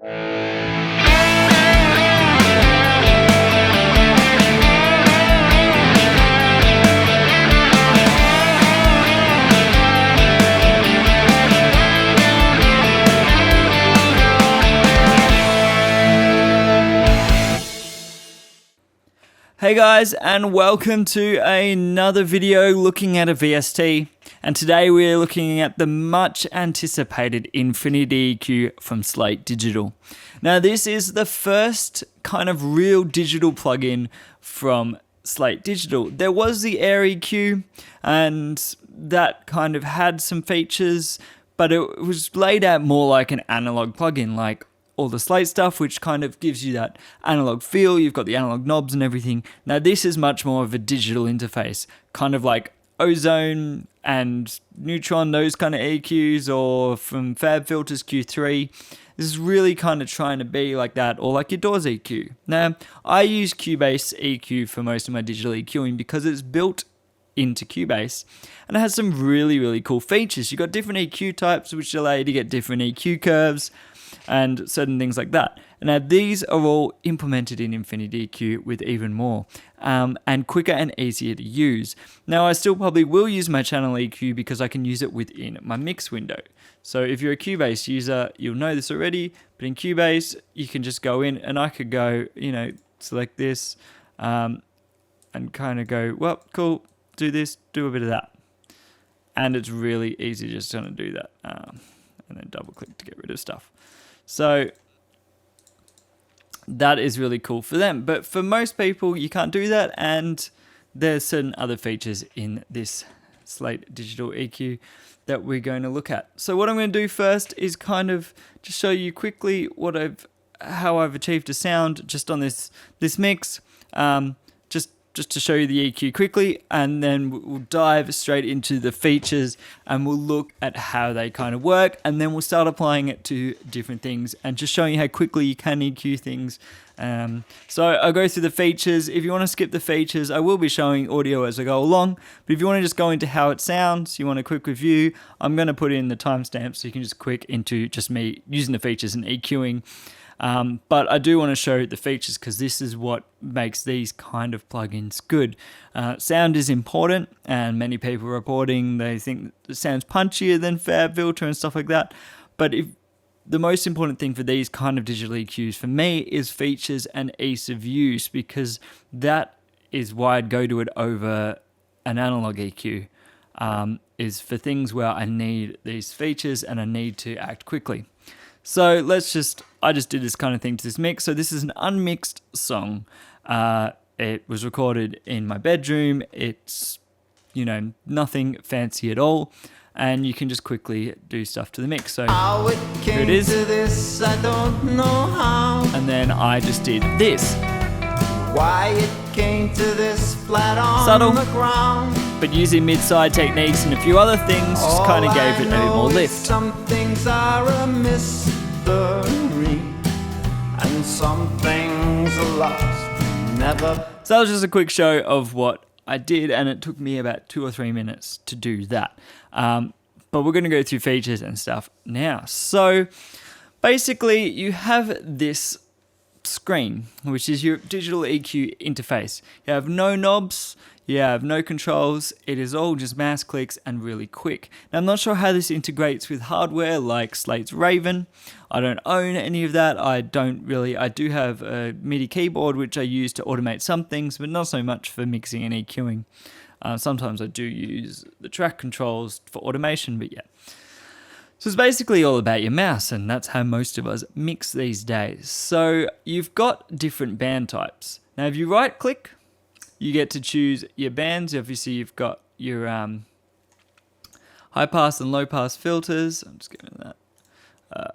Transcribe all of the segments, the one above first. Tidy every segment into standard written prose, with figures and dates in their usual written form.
Hey guys, and welcome to another video looking at a VST, and today we're looking at the much anticipated Infinity EQ from Slate Digital. Now this is the first kind of real digital plugin from Slate Digital. There was the Air EQ, and that kind of had some features, but it was laid out more like an analog plugin, like all the Slate stuff, which kind of gives you that analog feel. You've got the analog knobs and everything. Now this is much more of a digital interface, kind of like Ozone and Neutron, those kind of EQs, or from Fab Filters Q3. This is really kind of trying to be like that, or like your Doors EQ. Now, I use Cubase EQ for most of my digital EQing because it's built into Cubase and it has some really, really cool features. You've got different EQ types, which allow you to get different EQ curves and certain things like that. Now these are all implemented in Infinity EQ with even more and quicker and easier to use. Now I still probably will use my channel EQ because I can use it within my mix window. So if you're a Cubase user, you'll know this already, but in Cubase you can just go in and I could go, select this and kind of go, well, cool, do this, do a bit of that. And it's really easy just to do that and then double click to get rid of stuff. So that is really cool for them. But for most people, you can't do that. And there's certain other features in this Slate Digital EQ that we're going to look at. So what I'm going to do first is kind of just show you quickly how I've achieved a sound just on this mix. Just to show you the EQ quickly, and then we'll dive straight into the features and we'll look at how they kind of work, and then we'll start applying it to different things and just showing you how quickly you can EQ things. So I'll go through the features. If you want to skip the features, I will be showing audio as I go along, but if you want to just go into how it sounds, you want a quick review, I'm going to put in the timestamp so you can just click into just me using the features and EQing. But I do want to show the features because this is what makes these kind of plugins good. Sound is important, and many people are reporting they think it sounds punchier than Fab Filter and stuff like that. But the most important thing for these kind of digital EQs for me is features and ease of use, because that is why I'd go to it over an analog EQ. Is for things where I need these features and I need to act quickly. So I just did this kind of thing to this mix. So this is an unmixed song. It was recorded in my bedroom. It's, nothing fancy at all. And you can just quickly do stuff to the mix. So here it is. This, I don't know how. And then I just did this. Why it came to this flat on subtle, the ground. But using mid-side techniques and a few other things just kind of gave it a bit more lift. Some things are a mystery, and some things are lost, never. So that was just a quick show of what I did, and it took me about 2 or 3 minutes to do that. But we're going to go through features and stuff now. So basically you have this screen, which is your digital EQ interface. You have no knobs, you have no controls, it is all just mouse clicks and really quick. Now I'm not sure how this integrates with hardware like Slate's Raven. I don't own any of that. I do have a MIDI keyboard which I use to automate some things, but not so much for mixing and EQing. Sometimes I do use the track controls for automation, but yeah. So it's basically all about your mouse, and that's how most of us mix these days. So you've got different band types. Now if you right click, you get to choose your bands. Obviously you've got your high pass and low pass filters. I'm just giving that.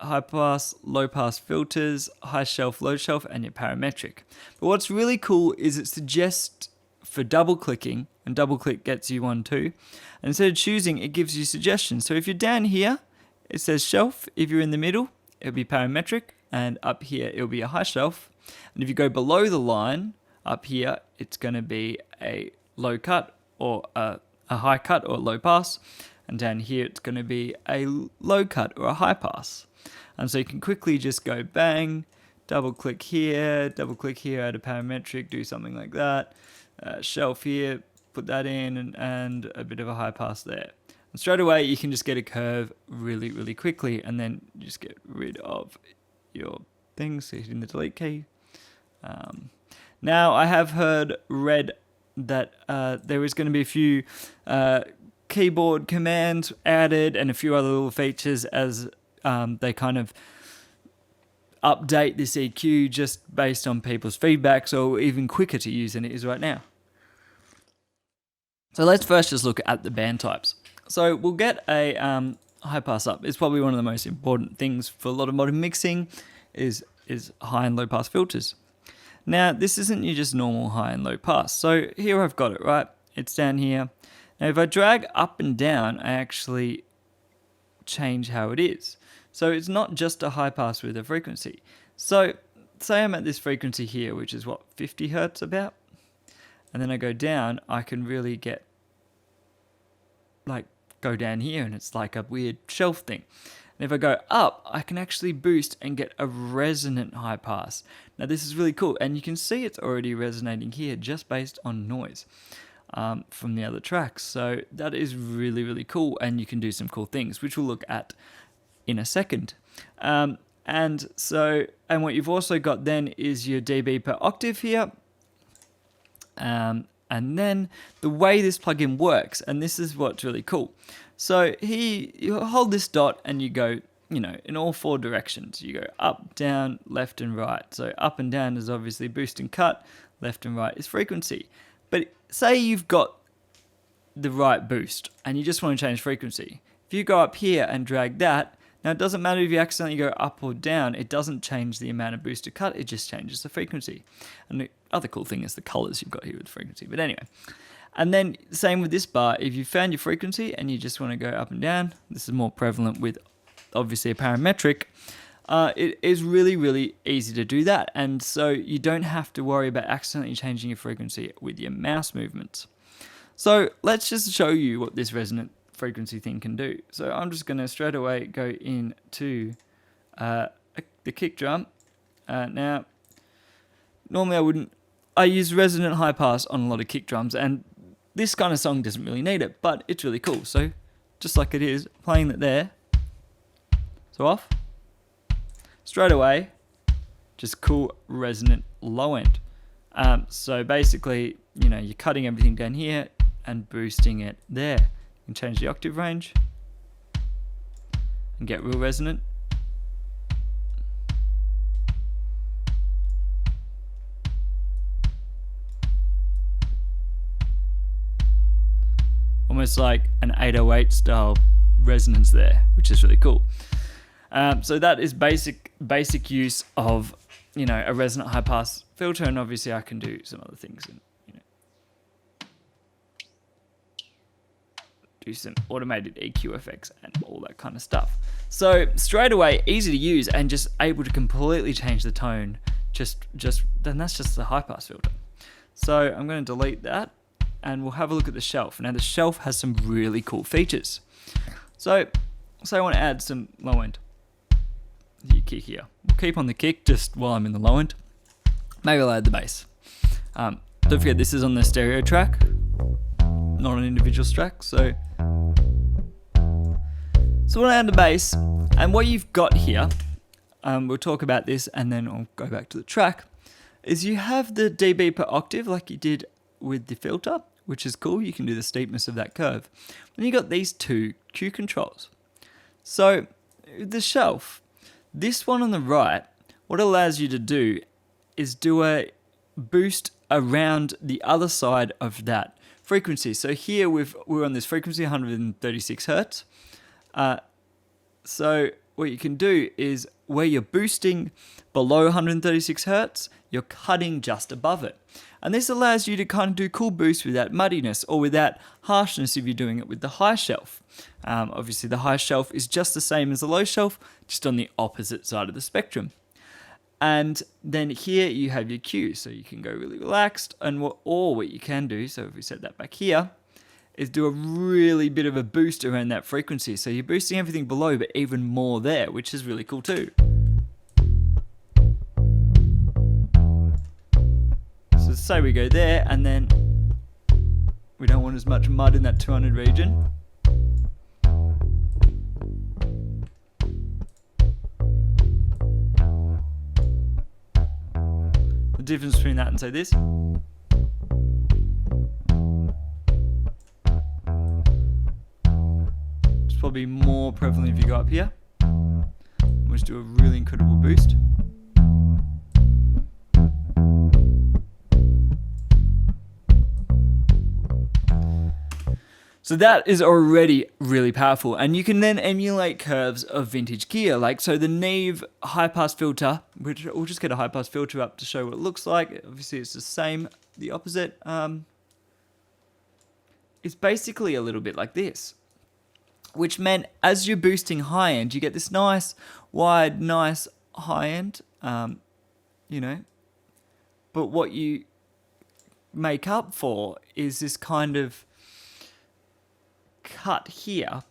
High pass, low pass filters, high shelf, low shelf, and your parametric. But what's really cool is it suggests for double clicking, and double click gets you one too. And instead of choosing, it gives you suggestions. So if you're down here, it says shelf. If you're in the middle, it'll be parametric, and up here it'll be a high shelf. And if you go below the line, up here it's going to be a low cut or a high cut or low pass, and down here it's going to be a low cut or a high pass. So you can quickly just go bang, double click here, add a parametric, do something like that, shelf here, put that in, and a bit of a high pass there. And straight away you can just get a curve really, really quickly, and then just get rid of your things, so hitting the delete key. Now I have read that there is going to be a few keyboard commands added and a few other little features as they kind of update this EQ just based on people's feedback, so even quicker to use than it is right now. So let's first just look at the band types. So we'll get a high pass up. It's probably one of the most important things for a lot of modern mixing is high and low pass filters. Now this isn't your just normal high and low pass. So here I've got it, right? It's down here. Now if I drag up and down, I actually change how it is. So it's not just a high pass with a frequency. So say I'm at this frequency here, which is what, 50 hertz about? And then I go down, I can really get, like, go down here and it's like a weird shelf thing. And if I go up, I can actually boost and get a resonant high pass. Now this is really cool, and you can see it's already resonating here just based on noise from the other tracks. So that is really, really cool, and you can do some cool things, which we'll look at in a second. And what you've also got then is your dB per octave here. And then the way this plugin works, and this is what's really cool. So here you hold this dot and you go, in all four directions. You go up, down, left and right. So up and down is obviously boost and cut, left and right is frequency. But say you've got the right boost and you just want to change frequency. If you go up here and drag that, now it doesn't matter if you accidentally go up or down, it doesn't change the amount of boost to cut, it just changes the frequency. And the other cool thing is the colors you've got here with frequency. But anyway, and then same with this bar, if you found your frequency and you just want to go up and down, this is more prevalent with obviously a parametric, it is really, really easy to do that. And so you don't have to worry about accidentally changing your frequency with your mouse movements. So let's just show you what this resonant frequency thing can do. So I'm just going to straight away go into the kick drum. Now, normally I use resonant high pass on a lot of kick drums, and this kind of song doesn't really need it, but it's really cool. So just like it is, playing that there, so off, straight away, just cool resonant low end. So basically, you're cutting everything down here and boosting it there. You can change the octave range and get real resonant. Almost like an 808 style resonance there, which is really cool. So that is basic use of a resonant high pass filter, and obviously I can do some other things and do some automated EQ effects and all that kind of stuff. So straight away, easy to use and just able to completely change the tone. Then that's just the high pass filter. So I'm going to delete that, and we'll have a look at the shelf. Now the shelf has some really cool features. So I want to add some low end. The kick here. We'll keep on the kick just while I'm in the low end. Maybe I'll add the bass. Don't forget this is on the stereo track, not an individual track. So we'll add the bass, and what you've got here, we'll talk about this and then I'll go back to the track, is you have the dB per octave like you did with the filter, which is cool. You can do the steepness of that curve. Then you got these two Q controls. So the shelf, this one on the right, what it allows you to do is do a boost around the other side of that frequency. So here we're on this frequency, 136 hertz. So what you can do is where you're boosting below 136 hertz, you're cutting just above it. And this allows you to kind of do cool boosts with that muddiness or with that harshness if you're doing it with the high shelf. Obviously the high shelf is just the same as the low shelf, just on the opposite side of the spectrum. And then here you have your Q, so you can go really relaxed. And what you can do, so if we set that back here, is do a really bit of a boost around that frequency. So you're boosting everything below, but even more there, which is really cool too. So say we go there, and then we don't want as much mud in that 200 region. The difference between that and say this. It's probably more prevalent if you go up here. We'll just do a really incredible boost. So that is already really powerful, and you can then emulate curves of vintage gear. Like, so the Neve high pass filter, which we'll just get a high pass filter up to show what it looks like. Obviously it's the same, the opposite. It's basically a little bit like this, which meant as you're boosting high end, you get this nice, wide, nice high end, you know, but what you make up for is this kind of cut here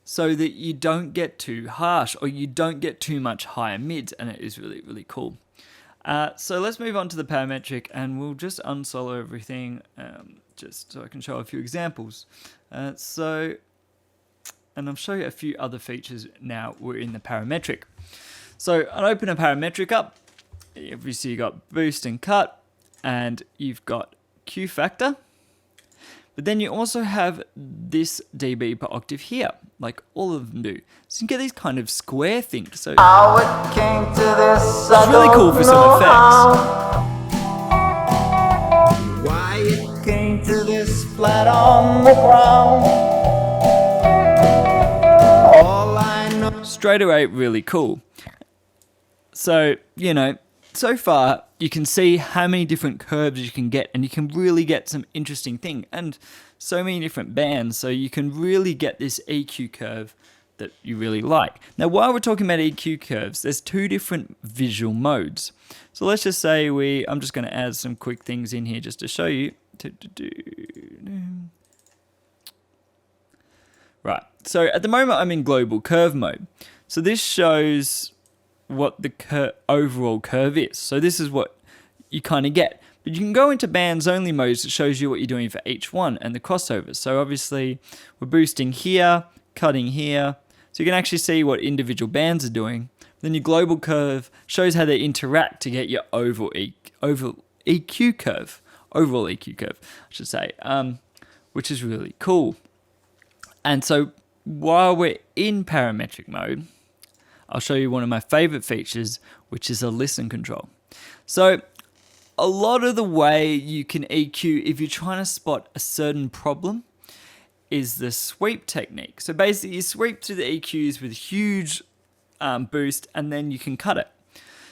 so that you don't get too harsh or you don't get too much higher mids, and it is really, really cool. So let's move on to the parametric, and we'll just unsolo everything just so I can show a few examples. And I'll show you a few other features now we're in the parametric. So I'll open a parametric up. Obviously you got boost and cut, and you've got Q factor. But then you also have this dB per octave here, like all of them do. So you can get these kind of square things. So how it came to this, it's really cool for some effects. Why it came to this flat on the ground. All I know. Straight away, really cool. So, you know, so far you can see how many different curves you can get, and you can really get some interesting thing, and so many different bands, so you can really get this EQ curve that you really like. Now, while we're talking about EQ curves, there's two different visual modes. So let's just say I'm just going to add some quick things in here just to show you. Right, so at the moment I'm in global curve mode. So this shows what the overall curve is. So this is what you kind of get. But you can go into bands only modes that shows you what you're doing for each one and the crossovers. So obviously we're boosting here, cutting here. So you can actually see what individual bands are doing. Then your global curve shows how they interact to get your overall EQ curve, I should say, which is really cool. And so while we're in parametric mode, I'll show you one of my favorite features, which is a listen control. So a lot of the way you can EQ if you're trying to spot a certain problem is the sweep technique. So basically you sweep through the EQs with a huge boost, and then you can cut it.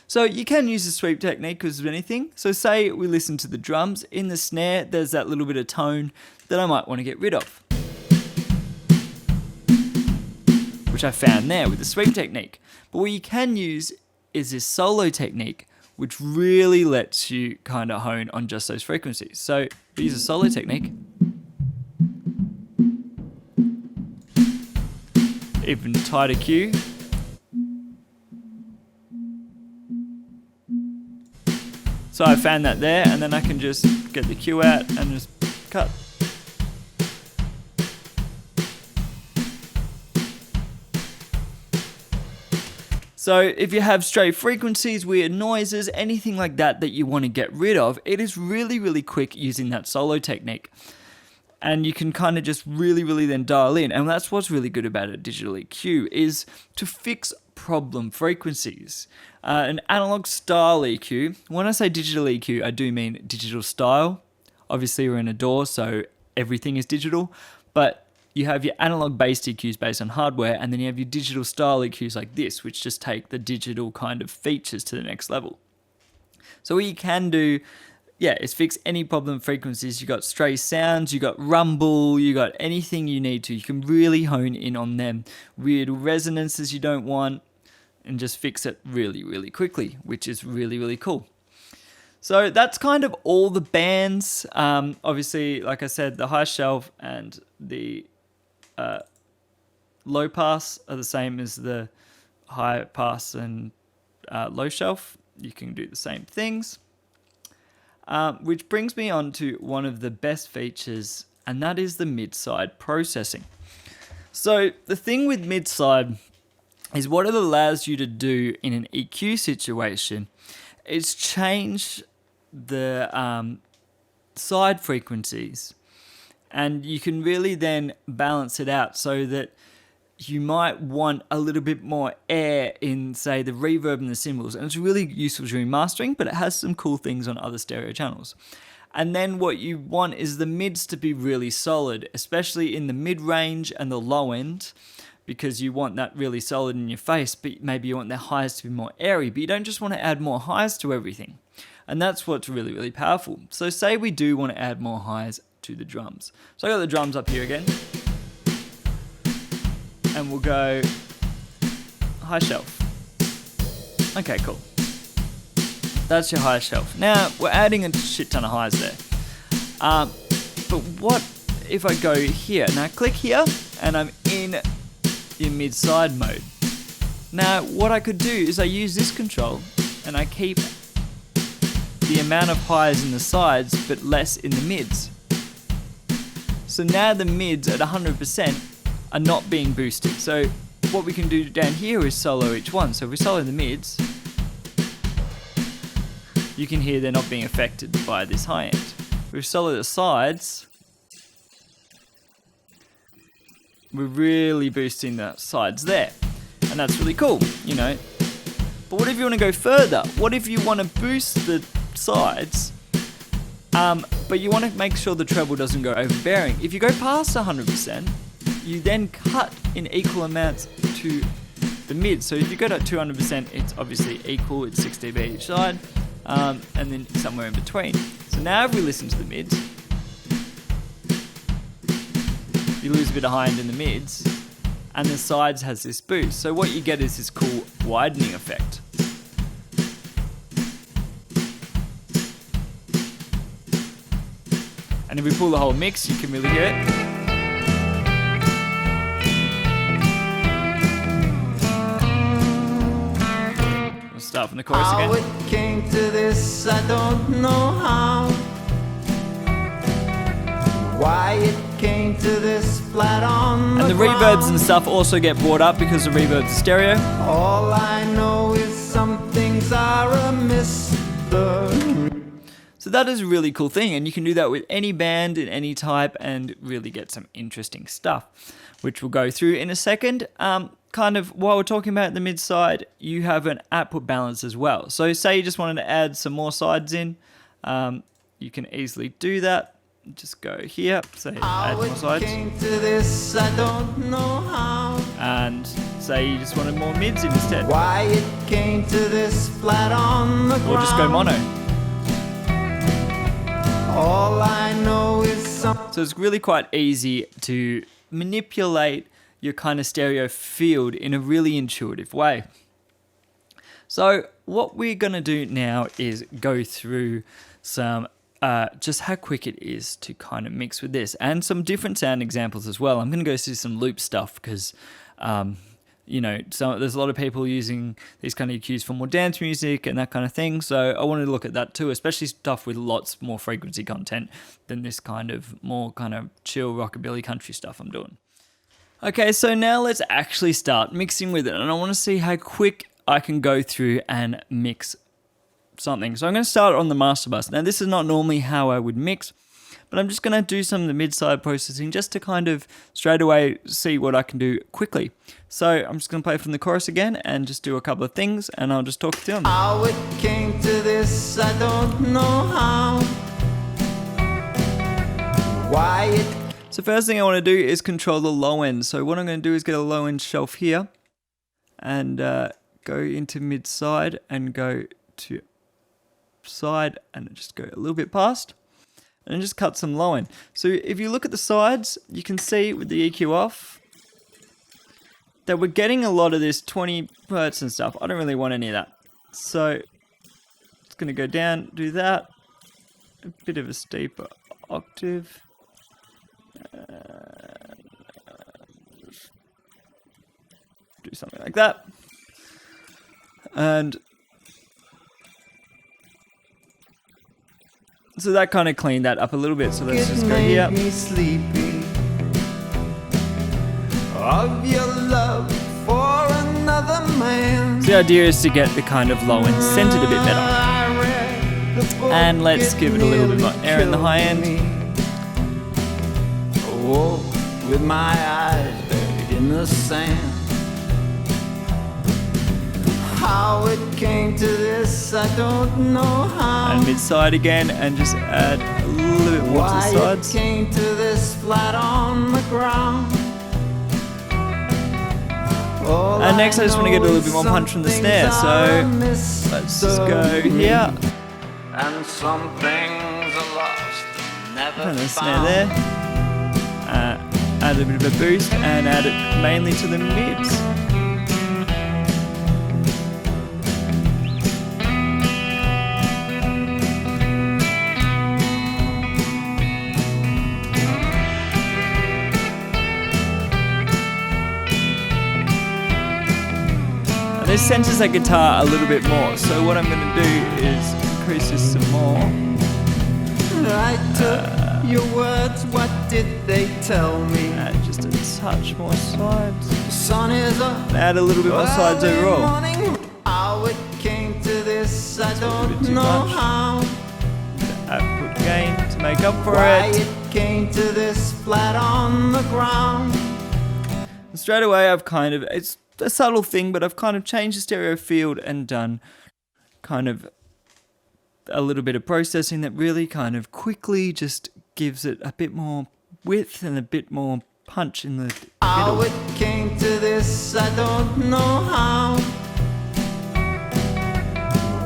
So you can use the sweep technique because of anything. So say we listen to the drums. In the snare, there's that little bit of tone that I might want to get rid of, which I found there with the sweep technique. But what you can use is this solo technique, which really lets you kind of hone on just those frequencies. So we use a solo technique. Even tighter Q. So I found that there, and then I can just get the Q out and just cut. So if you have stray frequencies, weird noises, anything like that you want to get rid of, it is really, really quick using that solo technique. And you can kind of just really, really then dial in. And that's what's really good about a digital EQ, is to fix problem frequencies. An analog style EQ, when I say digital EQ, I do mean digital style. Obviously we're in a DAW, so everything is digital, but you have your analog based EQs based on hardware, and then you have your digital style EQs like this, which just take the digital kind of features to the next level. So what you can do, is fix any problem frequencies. You got stray sounds, you got rumble, you got anything you need to. You can really hone in on them. Weird resonances you don't want, and just fix it really, really quickly, which is really, really cool. So that's kind of all the bands. Obviously, like I said, the high shelf and the low pass are the same as the high pass and low shelf. You can do the same things. Which brings me on to one of the best features, and that is the mid-side processing. So the thing with mid-side is what it allows you to do in an EQ situation is change the side frequencies, and you can really then balance it out so that you might want a little bit more air in, say, the reverb and the cymbals, and it's really useful during mastering, but it has some cool things on other stereo channels. And then what you want is the mids to be really solid, especially in the mid-range and the low end, because you want that really solid in your face, but maybe you want the highs to be more airy, but you don't just want to add more highs to everything. And that's what's really, really powerful. So say we do want to add more highs to the drums. So I got the drums up here again. And we'll go high shelf. Okay, cool. That's your high shelf. Now, we're adding a shit ton of highs there. But what if I go here? Now, click here, and I'm in mid-side mode. Now, what I could do is I use this control, and I keep the amount of highs in the sides, but less in the mids. So now the mids at 100% are not being boosted. So what we can do down here is solo each one. So if we solo the mids, you can hear they're not being affected by this high end. If we solo the sides, we're really boosting the sides there. And that's really cool, you know. But what if you want to go further? What if you want to boost the sides, but you want to make sure the treble doesn't go overbearing? If you go past 100%, you then cut in equal amounts to the mid. So if you go to 200%, it's obviously equal, it's 6 dB each side, and then somewhere in between. So now if we listen to the mids, you lose a bit of high end in the mids, and the sides has this boost. So what you get is this cool widening effect. And if we pull the whole mix, you can really hear it. Start from the chorus again. How it came to this, I don't know how. Why it came to this flat on the And the reverbs and stuff also get brought up because the reverbs are stereo. All I know is some things are a mystery. So that is a really cool thing, and you can do that with any band in any type and really get some interesting stuff, which we'll go through in a second. Kind of while we're talking about the mid side, you have an output balance as well. So say you just wanted to add some more sides in, you can easily do that. Just go here, say add more sides, This, I don't know how. and say you just wanted more mids in instead. Why it came to this flat on the ground. Or just go mono. All I know is some. So it's really quite easy to manipulate your kind of stereo field in a really intuitive way. So what we're going to do now is go through some just how quick it is to kind of mix with this, and some different sound examples as well. I'm going to go through some loop stuff because you know, there's a lot of people using these kind of EQs for more dance music and that kind of thing. So I wanted to look at that too, especially stuff with lots more frequency content than this kind of more kind of chill rockabilly country stuff I'm doing. Okay, so now let's actually start mixing with it, and I want to see how quick I can go through and mix something. So I'm going to start on the master bus. Now this is not normally how I would mix, but I'm just going to do some of the mid-side processing just to kind of straight away see what I can do quickly. So I'm just going to play from the chorus again and just do a couple of things, and I'll just talk to them. How it came to this, I don't know how. Why it. So first thing I want to do is control the low end. So what I'm going to do is get a low end shelf here and go into mid side and go to side and just go a little bit past and just cut some low end. So if you look at the sides, you can see with the EQ off that we're getting a lot of this 20 hertz and stuff. I don't really want any of that. So It's going to go down, do that. A bit of a steeper octave. Do something like that. And so that kind of cleaned that up a little bit. So let's just go here. Me sleepy of your love for another man. So the idea is to get the kind of low end centered a bit better. And let's give it a little bit more air in the high end. Oh, with my eyes buried in the sand. How it came to this, I don't know how. And mid side again, and just add a little bit more to the Why sides. it came to this flat on the ground. And next I just want to get a little bit more punch from the snare, so let's just go here. And some things are lost, never And the snare found. there. Add a bit of a boost and add it mainly to the mids. And this centers that guitar a little bit more, so what I'm going to do is increase this some more. I took your words, what did they tell me? Add just a touch more sides. The sun is up. Add a little bit more sides early overall. morning. How it came to this, I a don't bit too know much. how. Output gain to make up for Why it. it came to this flat on the ground. And straight away I've kind of, it's a subtle thing, but I've kind of changed the stereo field and done kind of a little bit of processing that really kind of quickly just gives it a bit more width and a bit more punch in the How middle. it came to this, I don't know how.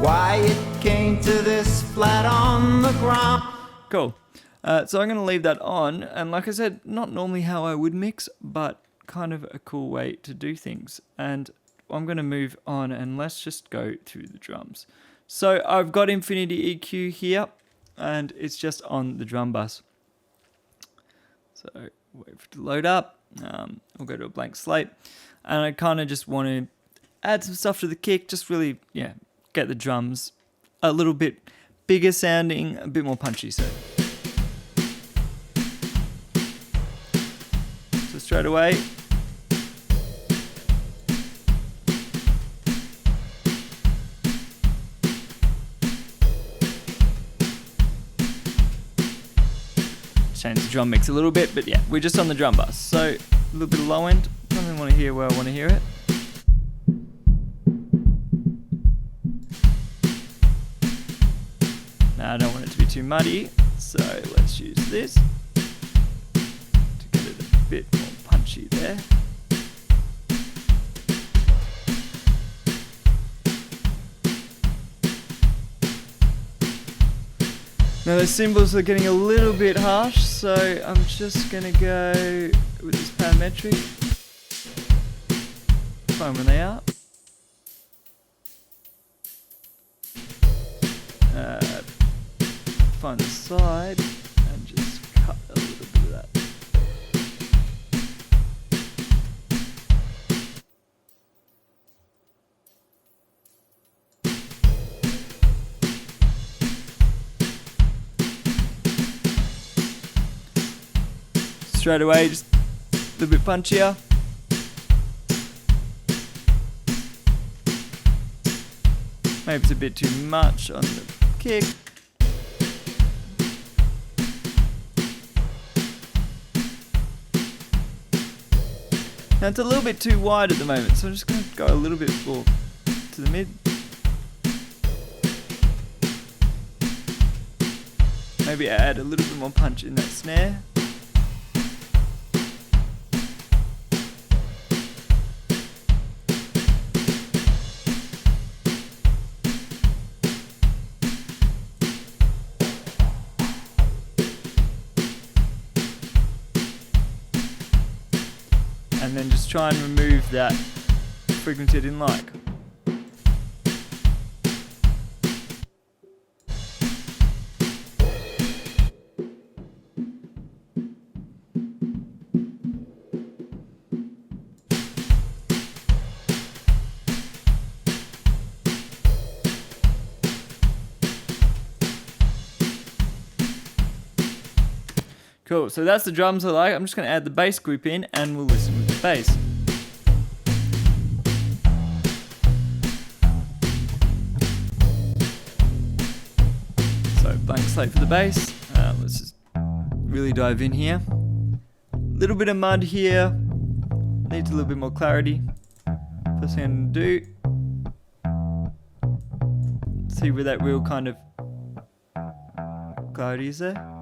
Why it came to this flat on the ground. Cool. So I'm going to leave that on, and like I said, not normally how I would mix, but kind of a cool way to do things. And I'm going to move on, and let's just go through the drums. So I've got Infinity EQ here, and it's just on the drum bus. So wait for it to load up. We'll go to a blank slate, and I kind of just want to add some stuff to the kick, just really, get the drums a little bit bigger sounding, a bit more punchy. So straight away, change the drum mix a little bit, but yeah, we're just on the drum bus. So a little bit of low end. I don't really want to hear where I want to hear it. Now I don't want it to be too muddy, so let's use this to get it a bit more punchy there. Now the cymbals are getting a little bit harsh, so I'm just gonna go with this parametric. Find where they are. Find the side and just cut a little bit of that. Straight away, just a little bit punchier. Maybe it's a bit too much on the kick. Now it's a little bit too wide at the moment, so I'm just going to go a little bit more to the mid. Maybe add a little bit more punch in that snare. And then just try and remove that frequency I didn't like. Cool, so that's the drums I like. I'm just going to add the bass group in and we'll listen with the bass. So blank slate for the bass. Let's just really dive in here. Little bit of mud here. Needs a little bit more clarity. First thing I'm going to do, see where that real kind of clarity is there.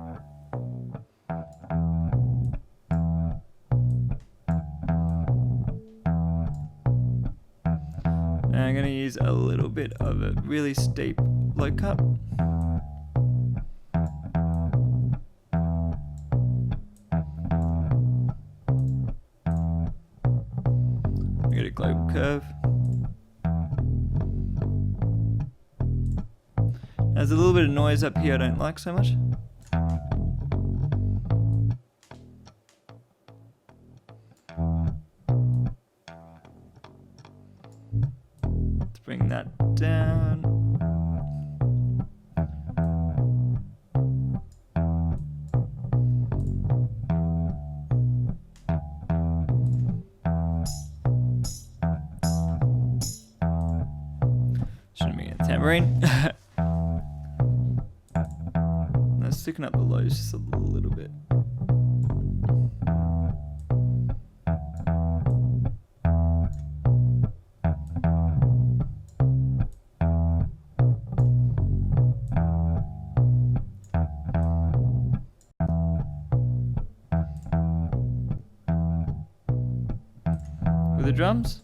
And I'm going to use a little bit of a really steep low cut. Get a global curve. There's a little bit of noise up here I don't like so much. Let's bring that down. Shouldn't be a tambourine. Let's thicken up the lows just a little bit. With the drums.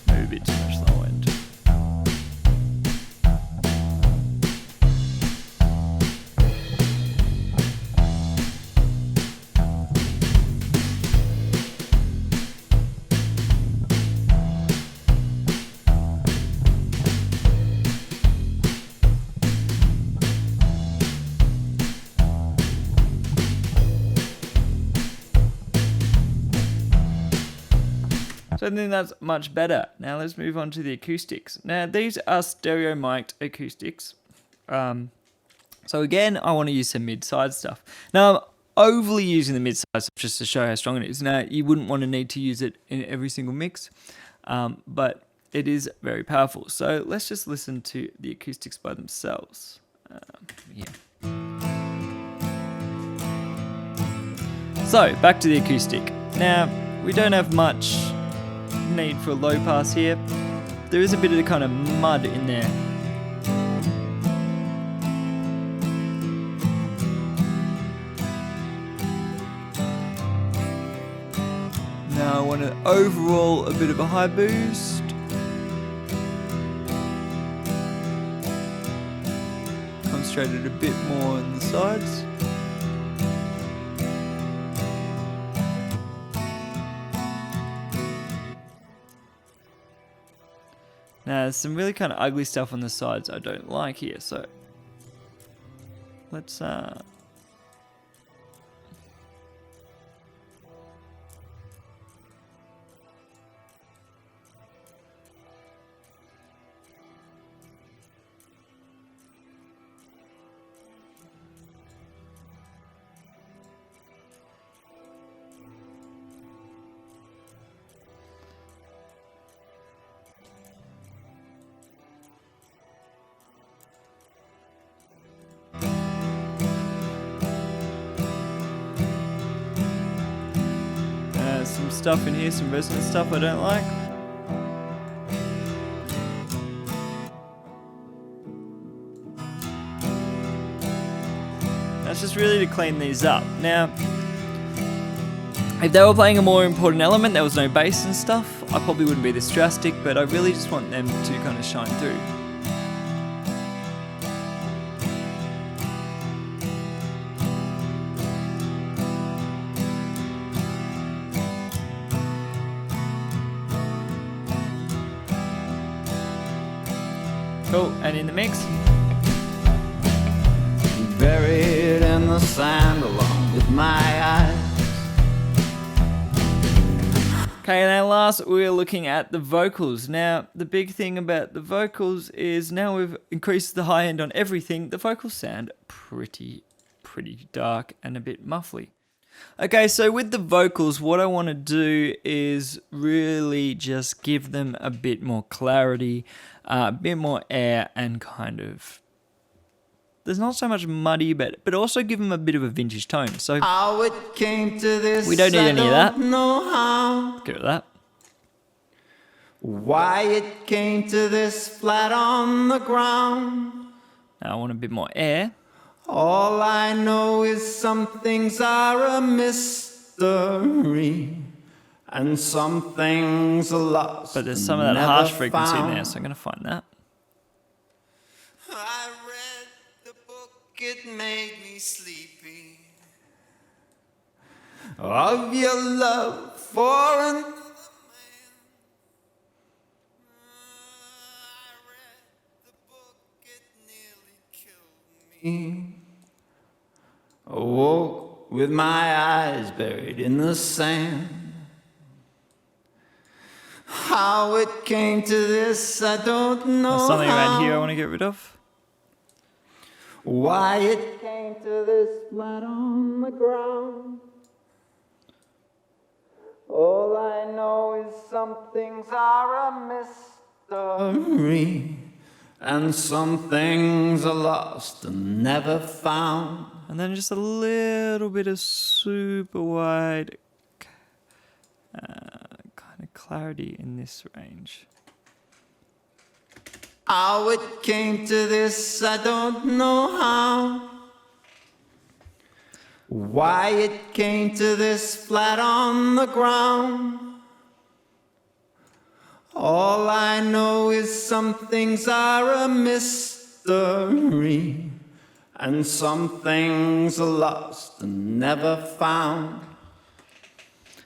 Maybe a bit too much low end. So I think that's much better. Now let's move on to the acoustics. Now these are stereo mic'd acoustics. So again, I want to use some mid-side stuff. Now I'm overly using the mid-side stuff just to show how strong it is. Now you wouldn't want to need to use it in every single mix, but it is very powerful. So let's just listen to the acoustics by themselves. So back to the acoustic. Now we don't have much need for a low pass here. There is a bit of the kind of mud in there. Now I want an overall a bit of a high boost. Concentrated a bit more on the sides. Now, there's some really kind of ugly stuff on the sides I don't like here, so let's some stuff in here, some resonant stuff I don't like. That's just really to clean these up. Now, if they were playing a more important element, there was no bass and stuff, I probably wouldn't be this drastic, but I really just want them to kind of shine through. Cool, and in the mix. Buried in the sand along with my eyes. Okay, now last we're looking at the vocals. Now, the big thing about the vocals is now we've increased the high end on everything, the vocals sound pretty dark and a bit muffly. Okay, so with the vocals, what I want to do is really just give them a bit more clarity, a bit more air, and kind of... There's not so much muddy, but also give them a bit of a vintage tone. So how it came to this, we don't need any of that. Know how. Get rid of that. Why it came to this flat on the ground. Now I want a bit more air. All I know is some things are a mystery, and some things are lost. But there's some of that harsh frequency in there, so I'm going to find that. I read the book, it made me sleepy. Of your love for another man. I read the book, it nearly killed me. Awoke with my eyes buried in the sand. How it came to this, I don't know. There's something how. around here I want to get rid of. Why it came to this flat on the ground. All I know is some things are a mystery, and some things are lost and never found. And then just a little bit of super wide kind of clarity in this range. How it came to this, I don't know how. Why it came to this flat on the ground. All I know is some things are a mystery, and some things are lost and never found.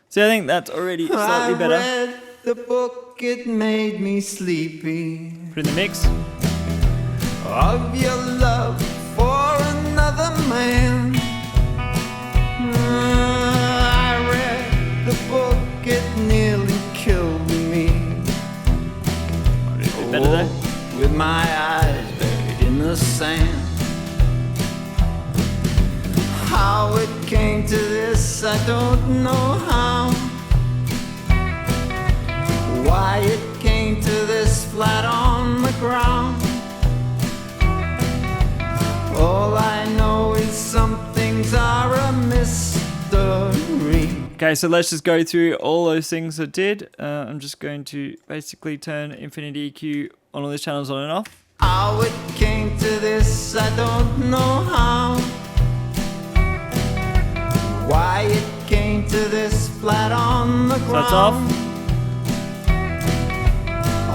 See, I think that's already slightly better. I read the book, it made me sleepy. Put in the mix. Of your love for another man. I read the book, it nearly killed me. Better there. With my eyes buried in the sand. How it came to this, I don't know how. Why it came to this flat on the ground. All I know is some things are a mystery. Okay, so let's just go through all those things I did. I'm just going to basically turn infinity EQ on all these channels on and off. How it came to this, I don't know how. Why it came to this flat on the ground. So that's off.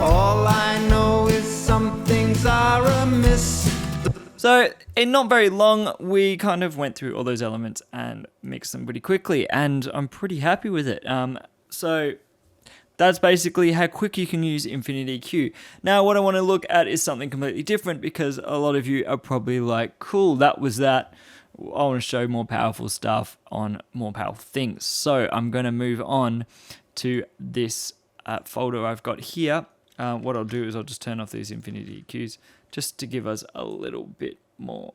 All I know is some things are a mystery. So in not very long, we kind of went through all those elements and mixed them pretty quickly, and I'm pretty happy with it. So that's basically how quick you can use Infinity EQ. Now, what I want to look at is something completely different, because a lot of you are probably like, cool, that was that. I want to show more powerful stuff on more powerful things. So I'm going to move on to this folder I've got here. What I'll do is I'll just turn off these Infinity EQs just to give us a little bit more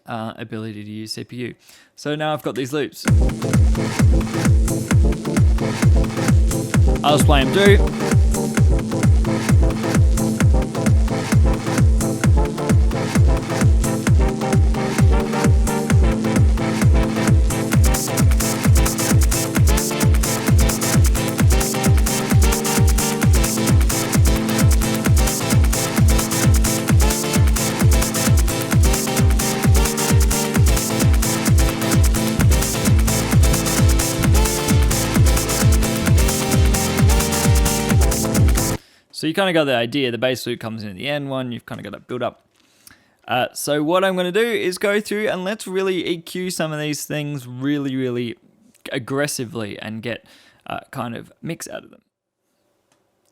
ability to use CPU. So now I've got these loops. I'll just play them through. So you kind of got the idea. The bass loop comes in at the end one. You've kind of got that build up. So what I'm going to do is go through and let's really EQ some of these things really, really aggressively and get kind of mix out of them.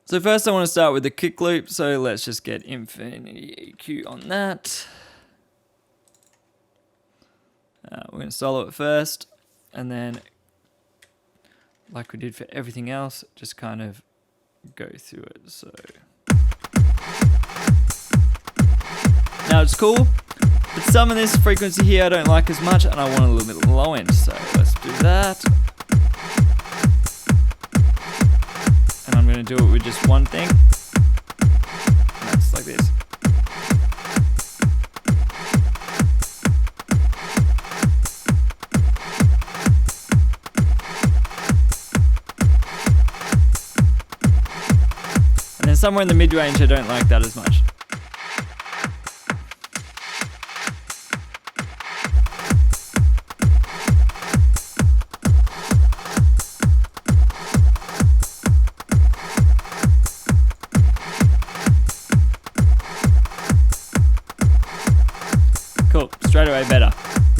So first I want to start with the kick loop. So let's just get Infinity EQ on that. We're going to solo it first, and then like we did for everything else, just kind of go through it. So now it's cool, but some of this frequency here I don't like as much, and I want a little bit low end. So let's do that. And I'm going to do it with just one thing. And that's like this. And then somewhere in the mid-range I don't like that as much. Cool, straight away better.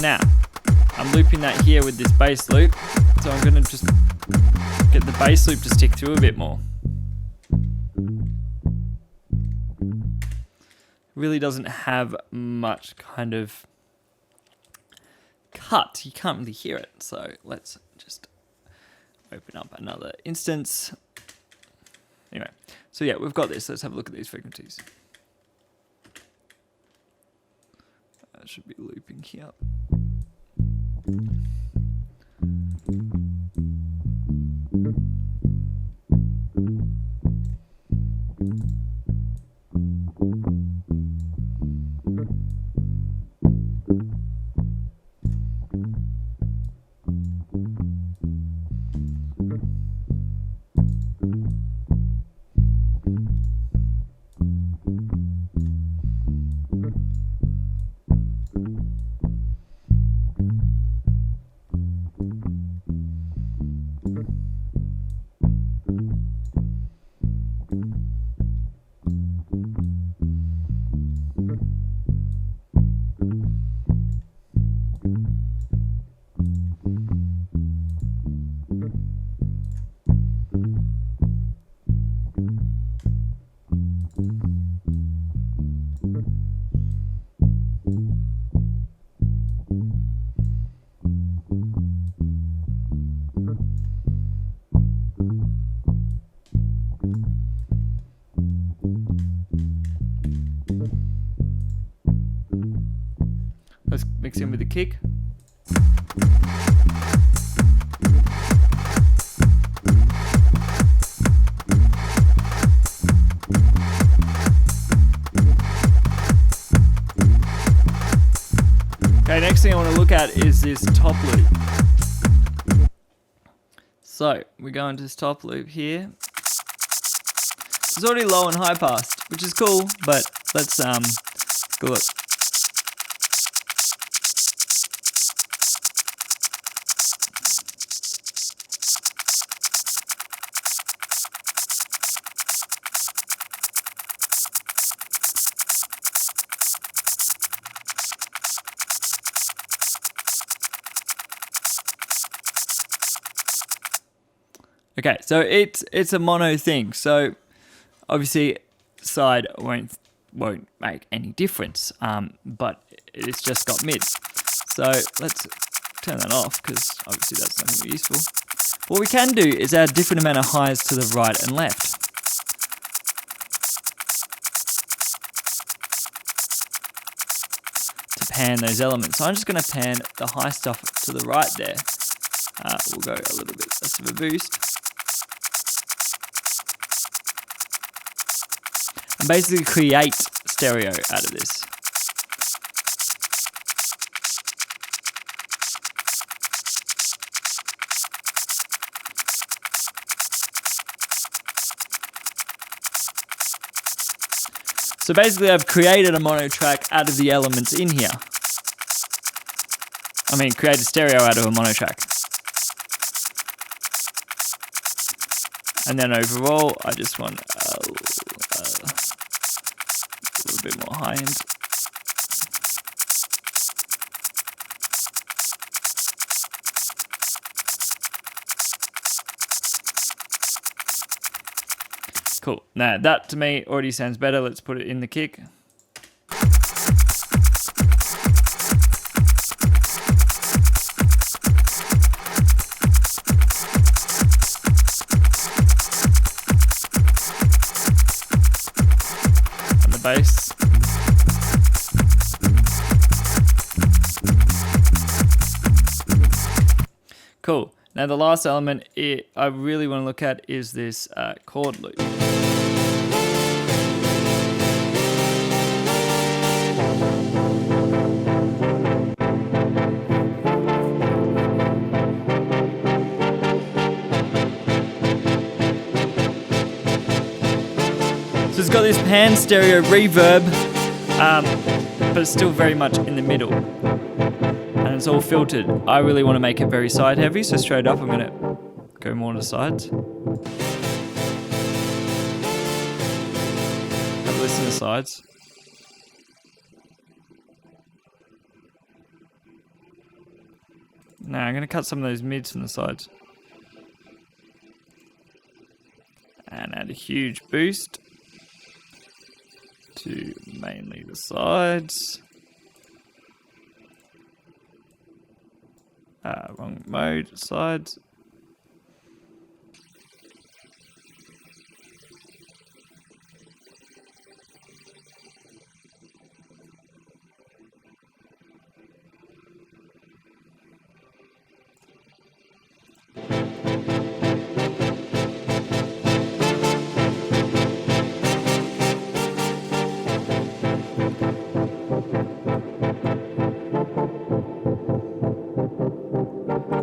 Now, I'm looping that here with this bass loop, so I'm going to just get the bass loop to stick through a bit more. Really doesn't have much kind of cut. You can't really hear it, so let's just open up another instance. Anyway, so yeah, we've got this. Let's have a look at these frequencies. I should be looping here. Let's mix in with the kick. Okay, next thing I want to look at is this top loop. So we go into this top loop here. It's already low and high pass, which is cool, but let's go look. Okay, so it's a mono thing. So obviously side won't make any difference, but it's just got mid. So let's turn that off because obviously that's not going to be useful. What we can do is add different amount of highs to the right and left. To pan those elements. So I'm just going to pan the high stuff to the right there. We'll go a little bit less of a boost. And basically create stereo out of this. So basically I've created a mono track out of the elements in here. I mean, create a stereo out of a mono track. And then overall, I just want a little bit more high end. Cool. Now that to me already sounds better. Let's put it in the kick. Now the last element I really want to look at is this chord loop. So it's got this pan stereo reverb, but it's still very much in the middle. And it's all filtered. I really want to make it very side heavy, so straight up I'm going to go more to the sides. Have a listen to the sides. Now I'm going to cut some of those mids from the sides. And add a huge boost to mainly the sides. Wrong mode, sides.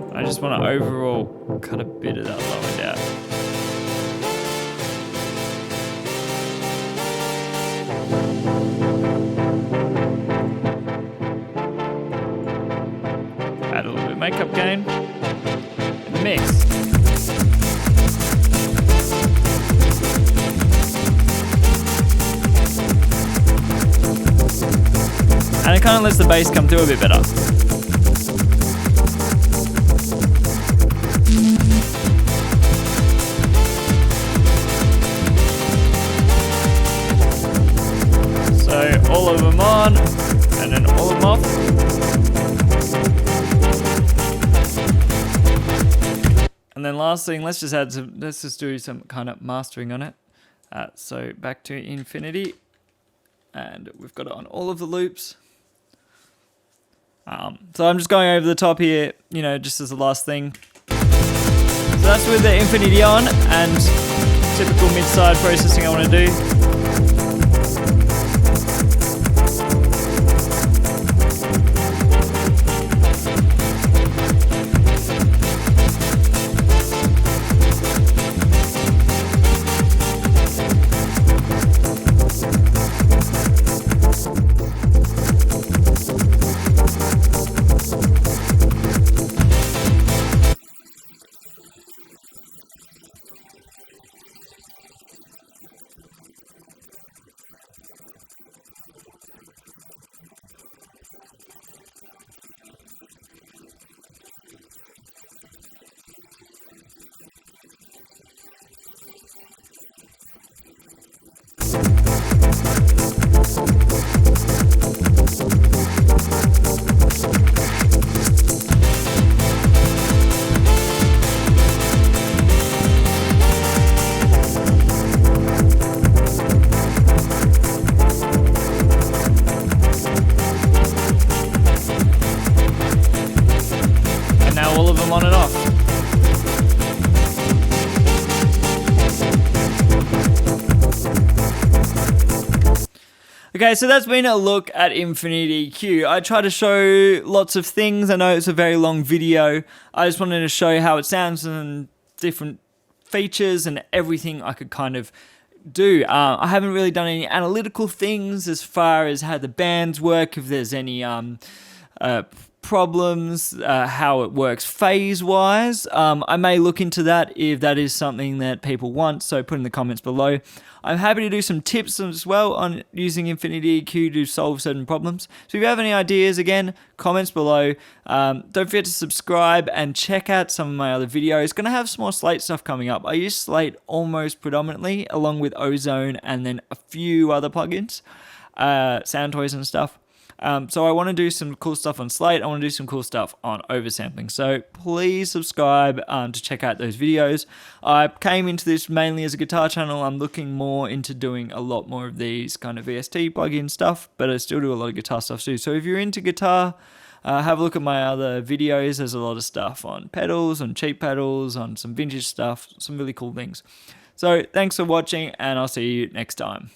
I just want to overall cut a bit of that lowered out. Add a little bit of makeup gain in the mix. And it kind of lets the bass come through a bit better. So all of them on, and then all of them off. And then last thing, let's just do some kind of mastering on it. So back to infinity, and we've got it on all of the loops. So I'm just going over the top here, just as the last thing. So that's with the infinity on and typical mid-side processing I want to do. All of them on and off. Okay, so that's been a look at Infinity EQ. I try to show lots of things. I know it's a very long video. I just wanted to show how it sounds and different features and everything I could kind of do. I haven't really done any analytical things as far as how the bands work, if there's any problems, how it works phase-wise. I may look into that if that is something that people want, so put in the comments below. I'm happy to do some tips as well on using Infinity EQ to solve certain problems. So if you have any ideas, again, comments below. Don't forget to subscribe and check out some of my other videos. Going to have some more Slate stuff coming up. I use Slate almost predominantly, along with Ozone and then a few other plugins, sound toys and stuff. So I want to do some cool stuff on Slate. I want to do some cool stuff on oversampling. So please subscribe to check out those videos. I came into this mainly as a guitar channel. I'm looking more into doing a lot more of these kind of VST plugin stuff, but I still do a lot of guitar stuff too. So if you're into guitar, Have a look at my other videos. There's a lot of stuff on pedals, on cheap pedals, on some vintage stuff, some really cool things. So thanks for watching, and I'll see you next time.